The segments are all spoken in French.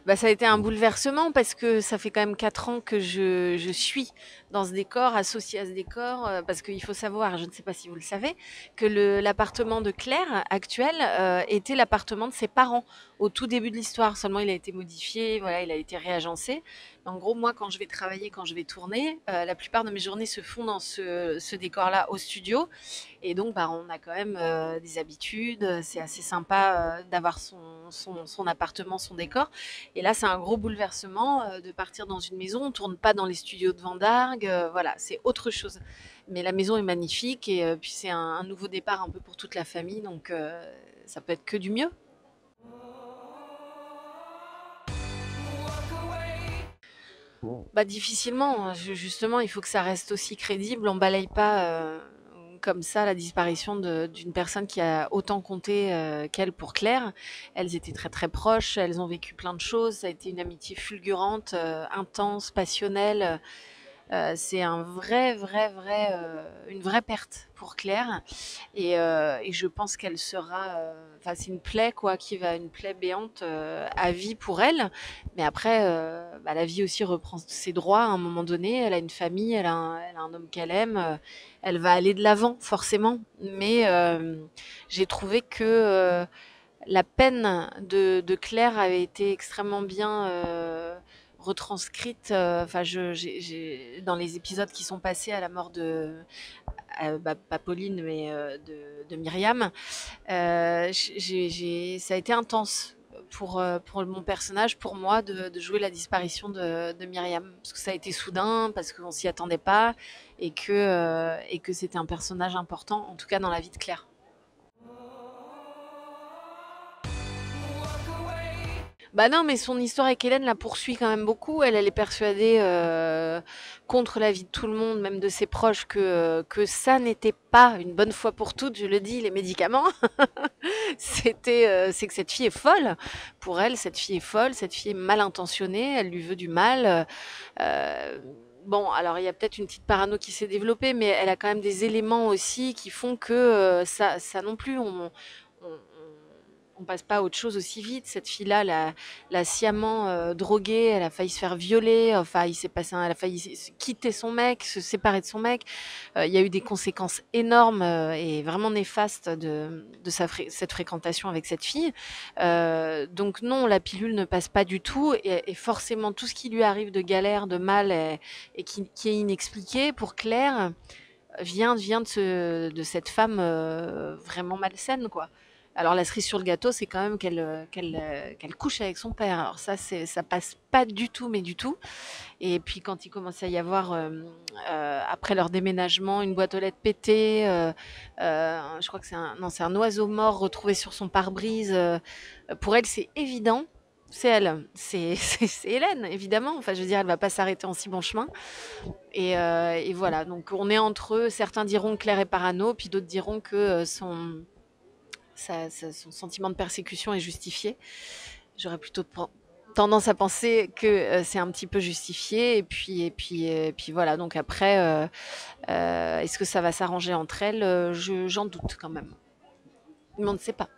Bah, ça a été un bouleversement parce que ça fait quand même 4 ans que je suis dans ce décor, associée à ce décor, parce qu'il faut savoir, je ne sais pas si vous le savez, que l'appartement de Claire actuel était l'appartement de ses parents au tout début de l'histoire. Seulement, il a été modifié, voilà, il a été réagencé. En gros, moi, quand je vais travailler, quand je vais tourner, la plupart de mes journées se font dans ce décor-là au studio. Et donc, bah, on a quand même des habitudes. C'est assez sympa d'avoir son appartement, son décor. Et là, c'est un gros bouleversement de partir dans une maison. On ne tourne pas dans les studios de Vendargue. Voilà, c'est autre chose. Mais la maison est magnifique et puis c'est un nouveau départ un peu pour toute la famille. Donc, ça peut être que du mieux. Bah, difficilement, hein. Justement, il faut que ça reste aussi crédible. On balaye pas comme ça la disparition d'une personne qui a autant compté qu'elle pour Claire. Elles étaient très très proches, elles ont vécu plein de choses. Ça a été une amitié fulgurante, intense, passionnelle. C'est une vraie perte pour Claire. Et je pense qu'elle sera, enfin, c'est une plaie quoi, une plaie béante à vie pour elle. Mais après, bah, la vie aussi reprend ses droits à un moment donné. Elle a une famille, elle a un homme qu'elle aime. Elle va aller de l'avant forcément. Mais j'ai trouvé que la peine de Claire avait été extrêmement bien retranscrite. Enfin, dans les épisodes qui sont passés à la mort bah, pas Pauline, mais de Myriam, ça a été intense pour mon personnage, pour moi, de jouer la disparition de Myriam. Parce que ça a été soudain, parce qu'on s'y attendait pas, et que c'était un personnage important, en tout cas dans la vie de Claire. Bah non, mais son histoire avec Hélène la poursuit quand même beaucoup. Elle est persuadée, contre l'avis de tout le monde, même de ses proches, que ça n'était pas une bonne fois pour toutes, je le dis, les médicaments. C'est que cette fille est folle. Pour elle, cette fille est folle, cette fille est mal intentionnée, elle lui veut du mal. Euh, bon, alors il y a peut-être une petite parano qui s'est développée, mais elle a quand même des éléments aussi qui font que ça non plus, on, on passe pas à autre chose aussi vite. Cette fille-là, l'a sciemment droguée, elle a failli se faire violer, enfin, elle a failli quitter son mec, se séparer de son mec. Il y a eu des conséquences énormes et vraiment néfastes de cette fréquentation avec cette fille. Donc non, la pilule ne passe pas du tout et forcément tout ce qui lui arrive de galère, de mal et qui est inexpliqué pour Claire vient de cette femme vraiment malsaine, quoi. Alors la cerise sur le gâteau, c'est quand même qu'elle couche avec son père. Alors ça passe pas du tout, mais du tout. Et puis quand il commence à y avoir, après leur déménagement, une boîte aux lettres pétée, je crois que c'est un oiseau mort retrouvé sur son pare-brise. Pour elle, c'est évident. C'est elle, c'est Hélène, évidemment. Enfin, je veux dire, elle va pas s'arrêter en si bon chemin. Et voilà, donc on est entre eux. Certains diront que Claire est parano, puis d'autres diront que son sentiment de persécution est justifié. J'aurais plutôt tendance à penser que c'est un petit peu justifié. Et puis voilà, donc après, est-ce que ça va s'arranger entre elles? J'en doute quand même. Mais on ne sait pas.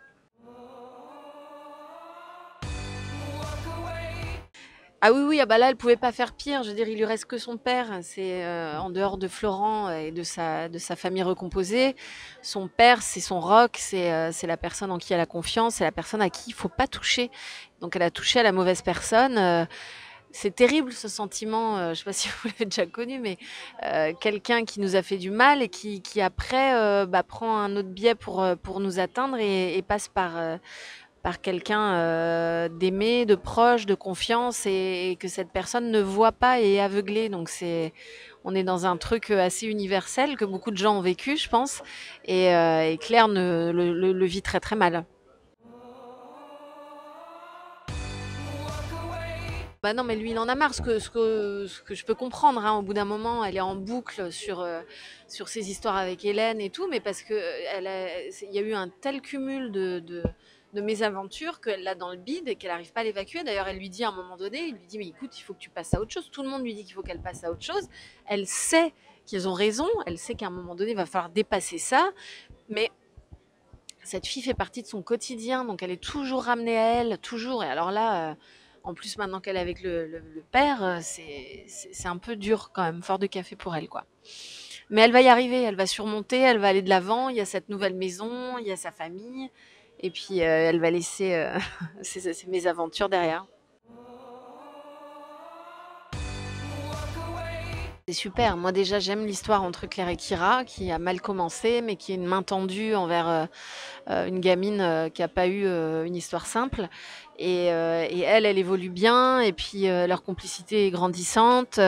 Ah oui, oui, ah bah là, elle pouvait pas faire pire. Je veux dire, il lui reste que son père. C'est en dehors de Florent et de sa famille recomposée. Son père, c'est son rock, c'est la personne en qui elle a confiance, c'est la personne à qui il faut pas toucher. Donc elle a touché à la mauvaise personne. C'est terrible ce sentiment. Je sais pas si vous l'avez déjà connu, mais quelqu'un qui nous a fait du mal et qui après bah, prend un autre biais pour nous atteindre et passe par quelqu'un d'aimé, de proche, de confiance et que cette personne ne voit pas et est aveuglée. Donc on est dans un truc assez universel que beaucoup de gens ont vécu, je pense. Et Claire le vit très très mal. Bah non, mais lui, il en a marre, ce que je peux comprendre. Hein. Au bout d'un moment, elle est en boucle sur ses histoires avec Hélène et tout, mais parce que il y a eu un tel cumul de mésaventures qu'elle l'a dans le bide et qu'elle n'arrive pas à l'évacuer. D'ailleurs, elle lui dit à un moment donné, il lui dit, mais écoute, il faut que tu passes à autre chose. Tout le monde lui dit qu'il faut qu'elle passe à autre chose. Elle sait qu'ils ont raison, elle sait qu'à un moment donné, il va falloir dépasser ça, mais cette fille fait partie de son quotidien, donc elle est toujours ramenée à elle, toujours. Et alors là, En plus, maintenant qu'elle est avec le père, c'est un peu dur quand même, fort de café pour elle, quoi. Mais elle va y arriver, elle va surmonter, elle va aller de l'avant. Il y a cette nouvelle maison, il y a sa famille, et puis elle va laisser ses mésaventures derrière. C'est super. Moi déjà j'aime l'histoire entre Claire et Kira, qui a mal commencé, mais qui est une main tendue envers une gamine qui n'a pas eu une histoire simple. Et elle, elle évolue bien, et puis leur complicité est grandissante.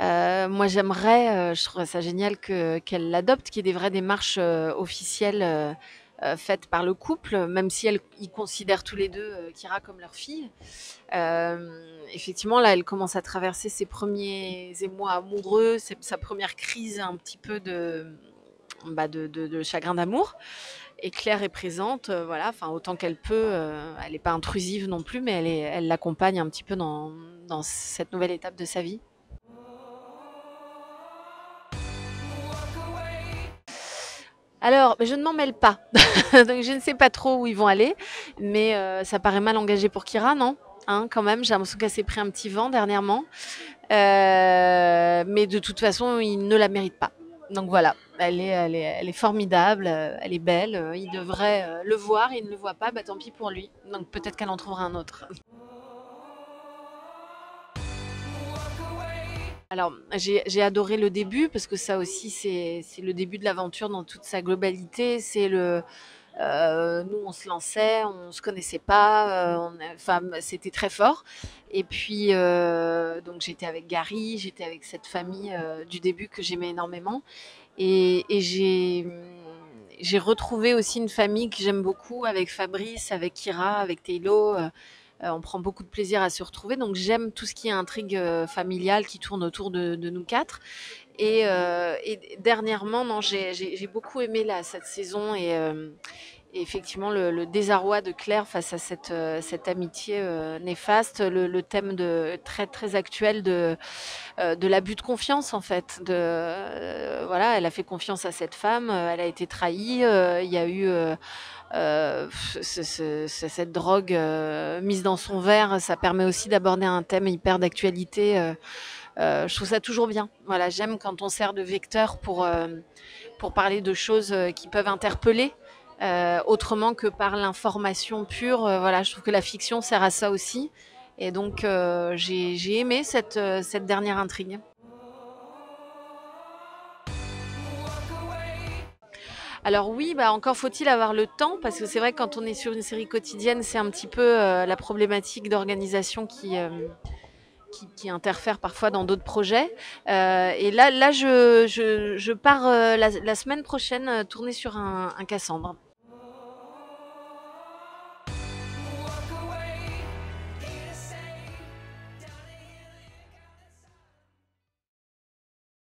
Moi j'aimerais, je trouverais ça génial qu'elle l'adopte, qu'il y ait des vraies démarches officielles faites par le couple, même si ils considèrent tous les deux Kira comme leur fille. Effectivement, là, elle commence à traverser ses premiers émois amoureux, sa première crise un petit peu de chagrin d'amour. Et Claire est présente, voilà, enfin autant qu'elle peut. Elle n'est pas intrusive non plus, mais elle l'accompagne un petit peu dans cette nouvelle étape de sa vie. Alors, je ne m'en mêle pas, donc je ne sais pas trop où ils vont aller, mais ça paraît mal engagé pour Kira, non? Hein, quand même, j'ai l'impression qu'elle s'est pris un petit vent dernièrement. Mais de toute façon, il ne la mérite pas. Donc voilà, elle est formidable, elle est belle. Il devrait le voir, il ne le voit pas, bah tant pis pour lui. Donc peut-être qu'elle en trouvera un autre. Alors, j'ai adoré le début parce que ça aussi, c'est le début de l'aventure dans toute sa globalité. Nous, on se lançait, on se connaissait pas, enfin, c'était très fort. Et puis, donc j'étais avec Gary, j'étais avec cette famille du début que j'aimais énormément. Et j'ai retrouvé aussi une famille que j'aime beaucoup avec Fabrice, avec Kira, avec Taylo. On prend beaucoup de plaisir à se retrouver. Donc j'aime tout ce qui est intrigue familiale qui tourne autour de nous quatre. Et dernièrement, non, j'ai beaucoup aimé cette saison et effectivement le désarroi de Claire face à cette amitié néfaste, le thème très très actuel de l'abus de confiance en fait. Voilà, elle a fait confiance à cette femme, elle a été trahie, il y a eu cette drogue mise dans son verre, ça permet aussi d'aborder un thème hyper d'actualité. Je trouve ça toujours bien. Voilà, j'aime quand on sert de vecteur pour parler de choses qui peuvent interpeller. Autrement que par l'information pure. Voilà, je trouve que la fiction sert à ça aussi. Et donc, j'ai aimé cette dernière intrigue. Alors oui, bah encore faut-il avoir le temps, parce que c'est vrai que quand on est sur une série quotidienne, c'est un petit peu la problématique d'organisation qui interfèrent parfois dans d'autres projets. Et là je pars la semaine prochaine tourner sur un Cassandre.